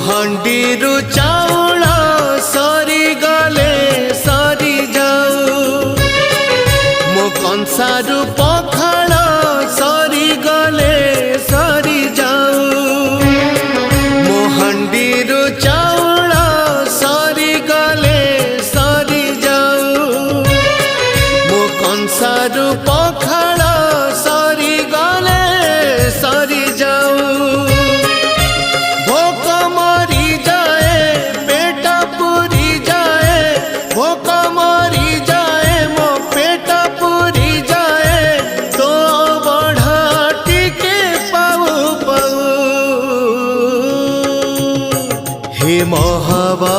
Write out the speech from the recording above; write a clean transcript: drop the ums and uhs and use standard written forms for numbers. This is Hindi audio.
हांडीरु चाउल सरी गले सरी जाऊ मो कंसारु पखाल सरी गले सरी जाऊ मो हांडीरु चाउल सरी गले सरी जाऊ मो कंसारु पखाल सरी गले सरी जाऊ हे महाबा